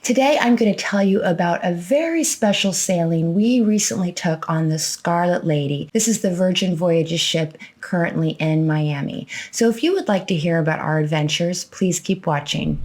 Today I'm going to tell you about a very special sailing we recently took on the Scarlet Lady. This is the Virgin Voyages ship currently in Miami. So if you would like to hear about our adventures, please keep watching.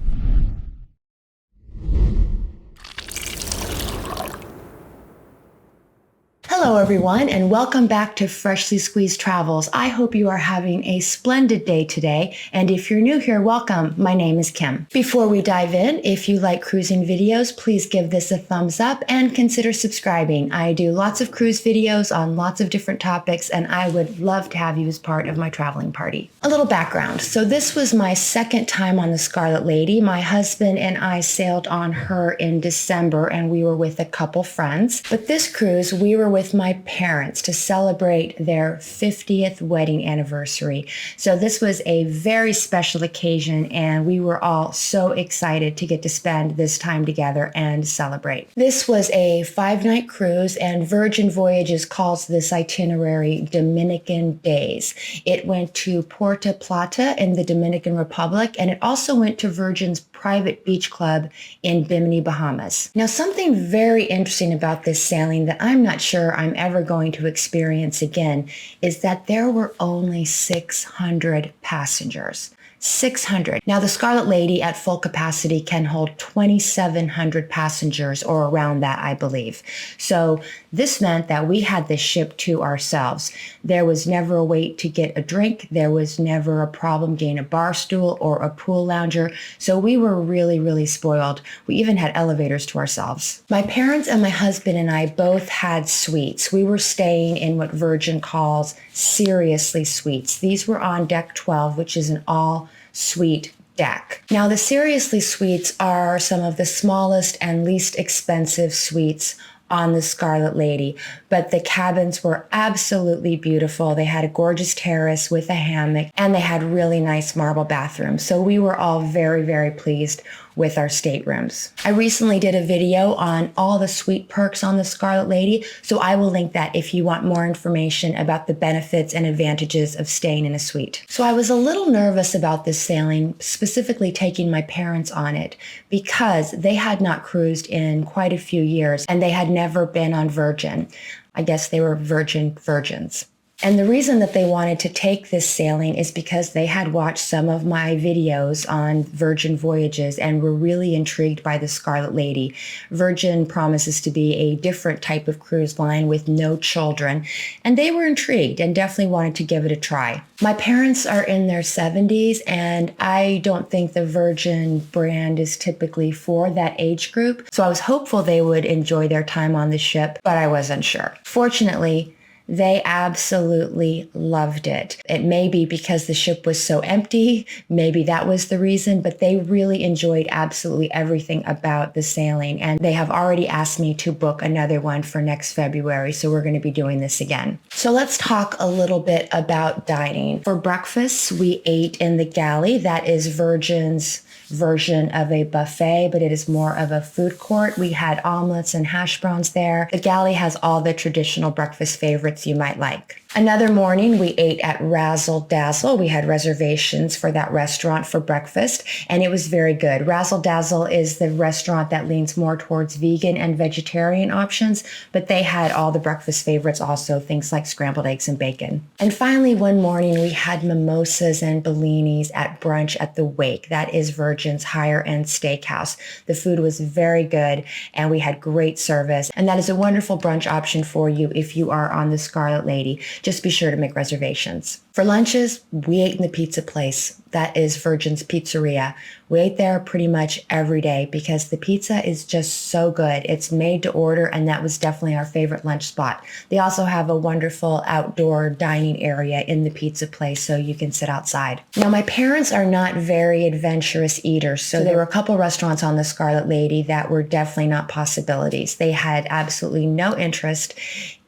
Hello everyone, and welcome back to Freshly Squeezed Travels. I hope you are having a splendid day today, and if you're new here, welcome. My name is Kim. Before we dive in, if you like cruising videos, please give this a thumbs up and consider subscribing. I do lots of cruise videos on lots of different topics, and I would love to have you as part of my traveling party. A little background. So this was my second time on the Scarlet Lady. My husband and I sailed on her in December, and we were with a couple friends. But this cruise, we were with my parents to celebrate their 50th wedding anniversary. So this was a very special occasion, and we were all so excited to get to spend this time together and celebrate. This was a 5-night cruise, and Virgin Voyages calls this itinerary Dominican Daze. It went to Puerto Plata in the Dominican Republic, and it also went to Virgin's private beach club in Bimini Bahamas. Now, something very interesting about this sailing that I'm not sure I'm ever going to experience again is that there were only 600 passengers. 600. Now, the Scarlet Lady at full capacity can hold 2,700 passengers, or around that, I believe. So this meant that we had this ship to ourselves. There was never a wait to get a drink. There was never a problem getting a bar stool or a pool lounger. So we were really, really spoiled. We even had elevators to ourselves. My parents and my husband and I both had suites. We were staying in what Virgin calls seriously suites. These were on deck 12, which is an all-suite deck. Now, the seriously suites are some of the smallest and least expensive suites on the Scarlet Lady, but the cabins were absolutely beautiful. They had a gorgeous terrace with a hammock, and they had really nice marble bathrooms. So we were all very, very pleased with our staterooms. I recently did a video on all the suite perks on the Scarlet Lady, so I will link that if you want more information about the benefits and advantages of staying in a suite. So I was a little nervous about this sailing, specifically taking my parents on it, because they had not cruised in quite a few years, and they had never been on Virgin. I guess they were virgins. And the reason that they wanted to take this sailing is because they had watched some of my videos on Virgin Voyages and were really intrigued by the Scarlet Lady. Virgin promises to be a different type of cruise line with no children, and they were intrigued and definitely wanted to give it a try. My parents are in their 70s, and I don't think the Virgin brand is typically for that age group, so I was hopeful they would enjoy their time on the ship, but I wasn't sure. Fortunately, they absolutely loved it. It may be because the ship was so empty, maybe that was the reason, but they really enjoyed absolutely everything about the sailing, and they have already asked me to book another one for next February, so we're going to be doing this again. So let's talk a little bit about dining. For breakfast, we ate in the galley. That is Virgin's version of a buffet, but it is more of a food court. We had omelets and hash browns there. The galley has all the traditional breakfast favorites you might like. Another morning, we ate at Razzle Dazzle. We had reservations for that restaurant for breakfast, and it was very good. Razzle Dazzle is the restaurant that leans more towards vegan and vegetarian options, but they had all the breakfast favorites also, things like scrambled eggs and bacon. And finally, one morning, we had mimosas and bellinis at brunch at the Wake. That is Virgin's higher-end steakhouse. The food was very good, and we had great service, and that is a wonderful brunch option for you if you are on the Scarlet Lady. Just be sure to make reservations. For lunches, we ate in the pizza place. That is Virgin's Pizzeria. We ate there pretty much every day because the pizza is just so good. It's made to order, and that was definitely our favorite lunch spot. They also have a wonderful outdoor dining area in the pizza place, so you can sit outside. Now, my parents are not very adventurous eaters, so there were a couple restaurants on the Scarlet Lady that were definitely not possibilities. They had absolutely no interest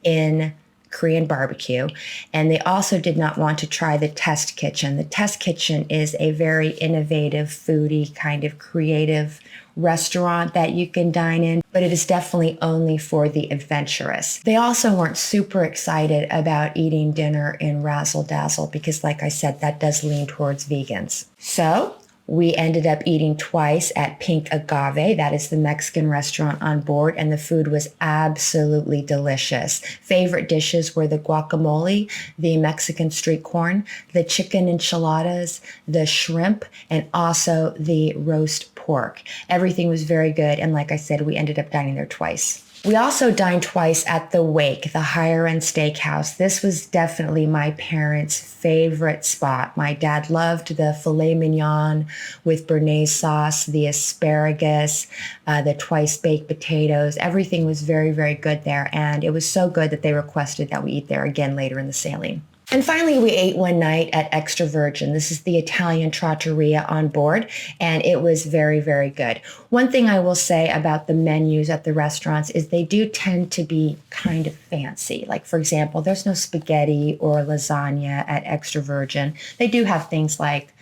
in Korean barbecue, and they also did not want to try the test kitchen. The test kitchen is a very innovative, foodie, kind of creative restaurant that you can dine in, but it is definitely only for the adventurous. They also weren't super excited about eating dinner in Razzle Dazzle because, like I said, that does lean towards vegans. So We ended up eating twice at Pink Agave. That is the Mexican restaurant on board, and the food was absolutely delicious. Favorite dishes were the guacamole, the Mexican street corn, the chicken enchiladas, the shrimp, and also the roast pork. Everything was very good, and like I said, we ended up dining there twice. We also dined twice at the Wake, the higher-end steakhouse. This was definitely my parents' favorite spot. My dad loved the filet mignon with béarnaise sauce, the asparagus, the twice-baked potatoes. Everything was very, very good there, and it was so good that they requested that we eat there again later in the sailing. And finally, we ate one night at Extra Virgin. This is the Italian trattoria on board, and it was very, very good. One thing I will say about the menus at the restaurants is they do tend to be kind of fancy. Like, for example, there's no spaghetti or lasagna at Extra Virgin. They do have things like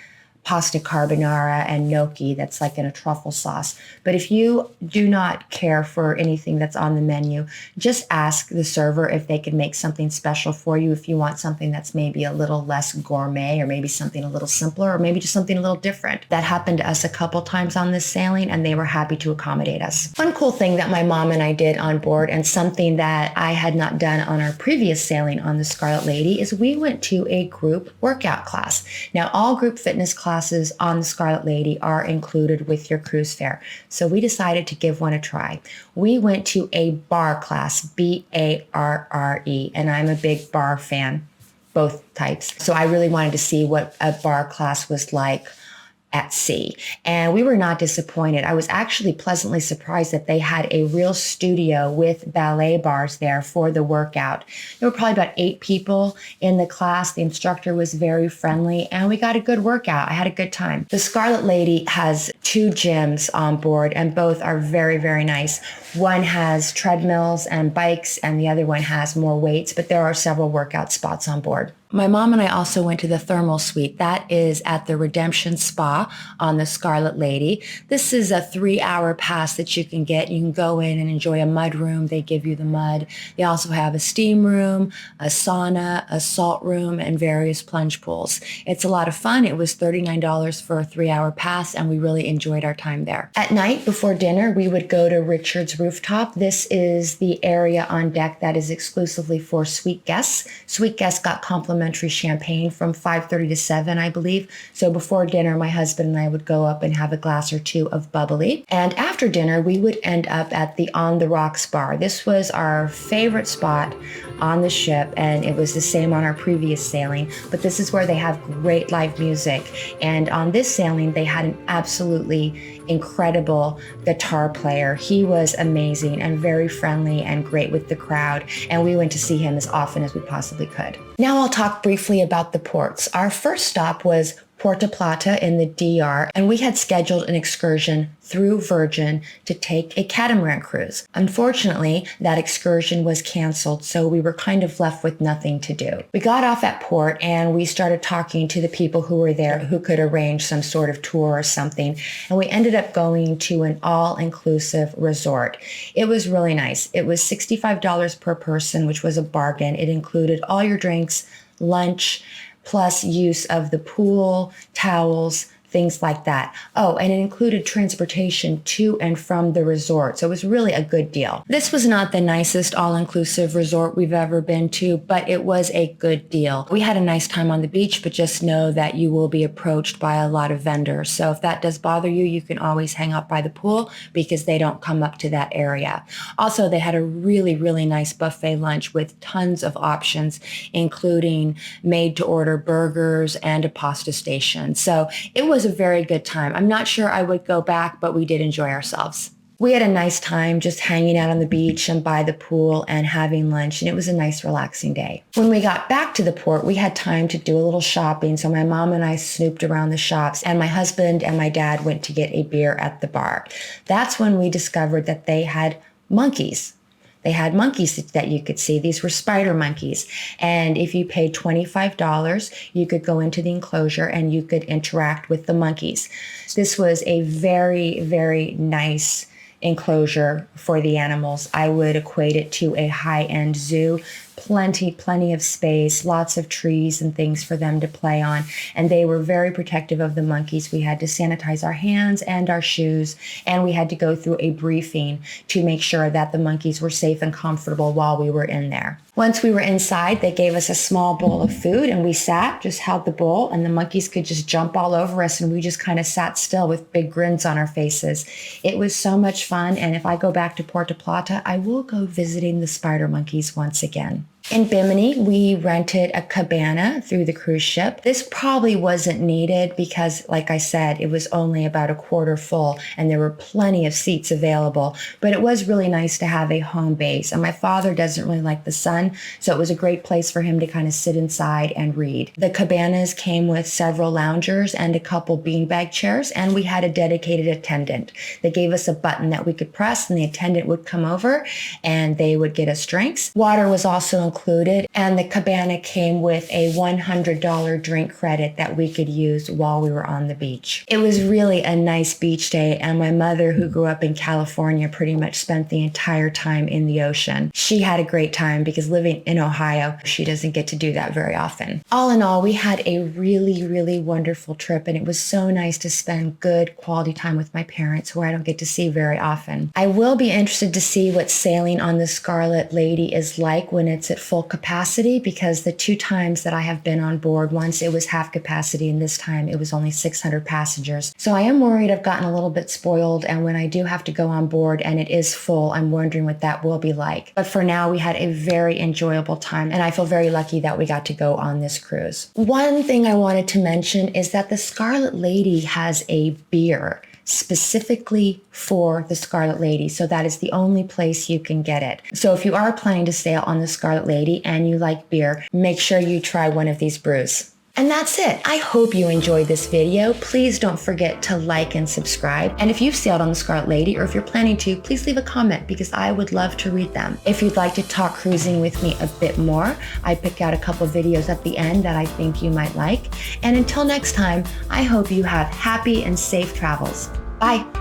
pasta carbonara and gnocchi that's like in a truffle sauce. But if you do not care for anything that's on the menu, just ask the server if they can make something special for you if you want something that's maybe a little less gourmet or maybe something a little simpler or maybe just something a little different. That happened to us a couple times on this sailing and they were happy to accommodate us. One cool thing that my mom and I did on board and something that I had not done on our previous sailing on the Scarlet Lady is we went to a group workout class. Now all group fitness classes on the Scarlet Lady are included with your cruise fare. So we decided to give one a try. We went to a bar class, B-A-R-R-E, and I'm a big bar fan, both types. So I really wanted to see what a bar class was like at sea. And we were not disappointed. I was actually pleasantly surprised that they had a real studio with ballet bars there for the workout. There were probably about 8 people in the class. The instructor was very friendly and we got a good workout. I had a good time. The Scarlet Lady has 2 gyms on board and both are very, very nice. One has treadmills and bikes and the other one has more weights, but there are several workout spots on board. My mom and I also went to the thermal suite. That is at the Redemption Spa on the Scarlet Lady. This is a 3-hour pass that you can get. You can go in and enjoy a mud room. They give you the mud. They also have a steam room, a sauna, a salt room, and various plunge pools. It's a lot of fun. It was $39 for a 3-hour pass, and we really enjoyed our time there. At night, before dinner, we would go to Richard's Rooftop. This is the area on deck that is exclusively for suite guests. Suite guests got complimentary champagne from 5:30 to 7, I believe. So before dinner, my husband and I would go up and have a glass or 2 of bubbly. And after dinner, we would end up at the On the Rocks bar. This was our favorite spot on the ship, and it was the same on our previous sailing. But this is where they have great live music. And on this sailing, they had an absolutely incredible guitar player. He was amazing and very friendly and great with the crowd, and we went to see him as often as we possibly could. Now I'll talk briefly about the ports. Our first stop was Puerto Plata in the DR, and we had scheduled an excursion through Virgin to take a catamaran cruise. Unfortunately, that excursion was canceled, so we were kind of left with nothing to do. We got off at port and we started talking to the people who were there who could arrange some sort of tour or something, and we ended up going to an all-inclusive resort. It was really nice. It was $65 per person, which was a bargain. It included all your drinks, lunch, plus use of the pool, towels, things like that. Oh, and it included transportation to and from the resort. So it was really a good deal. This was not the nicest all-inclusive resort we've ever been to, but it was a good deal. We had a nice time on the beach, but just know that you will be approached by a lot of vendors. So if that does bother you, you can always hang out by the pool because they don't come up to that area. Also, they had a really, really nice buffet lunch with tons of options, including made-to-order burgers and a pasta station. So it was a very good time. I'm not sure I would go back, but we did enjoy ourselves. We had a nice time just hanging out on the beach and by the pool and having lunch, and it was a nice relaxing day. When we got back to the port, we had time to do a little shopping, so my mom and I snooped around the shops, and my husband and my dad went to get a beer at the bar. That's when we discovered that they had monkeys. They had monkeys that you could see. These were spider monkeys. And if you paid $25, you could go into the enclosure and you could interact with the monkeys. This was a very, very nice enclosure for the animals. I would equate it to a high-end zoo. plenty of space, lots of trees and things for them to play on. And they were very protective of the monkeys. We had to sanitize our hands and our shoes, and we had to go through a briefing to make sure that the monkeys were safe and comfortable while we were in there. Once we were inside, they gave us a small bowl of food, and we sat, just held the bowl, and the monkeys could just jump all over us, and we just kind of sat still with big grins on our faces. It was so much fun, and if I go back to Puerto Plata, I will go visiting the spider monkeys once again. In Bimini, we rented a cabana through the cruise ship. This probably wasn't needed because, like I said, it was only about a quarter full and there were plenty of seats available, but it was really nice to have a home base. And my father doesn't really like the sun, so it was a great place for him to kind of sit inside and read. The cabanas came with several loungers and a couple beanbag chairs, and we had a dedicated attendant. They gave us a button that we could press, and the attendant would come over and they would get us drinks. Water was also included, and the cabana came with a $100 drink credit that we could use while we were on the beach. It was really a nice beach day, and my mother, who grew up in California, pretty much spent the entire time in the ocean. She had a great time because living in Ohio, she doesn't get to do that very often. All in all, we had a really wonderful trip, and it was so nice to spend good quality time with my parents, who I don't get to see very often. I will be interested to see what sailing on the Scarlet Lady is like when it's at full capacity, because the 2 times that I have been on board, once it was half capacity and this time it was only 600 passengers. So I am worried I've gotten a little bit spoiled, and when I do have to go on board and it is full, I'm wondering what that will be like. But for now, we had a very enjoyable time, and I feel very lucky that we got to go on this cruise. One thing I wanted to mention is that the Scarlet Lady has a beer specifically for the Scarlet Lady. So that is the only place you can get it. So if you are planning to sail on the Scarlet Lady and you like beer, make sure you try one of these brews. And that's it. I hope you enjoyed this video. Please don't forget to like and subscribe. And if you've sailed on the Scarlet Lady, or if you're planning to, please leave a comment because I would love to read them. If you'd like to talk cruising with me a bit more, I pick out a couple videos at the end that I think you might like. And until next time, I hope you have happy and safe travels. Bye.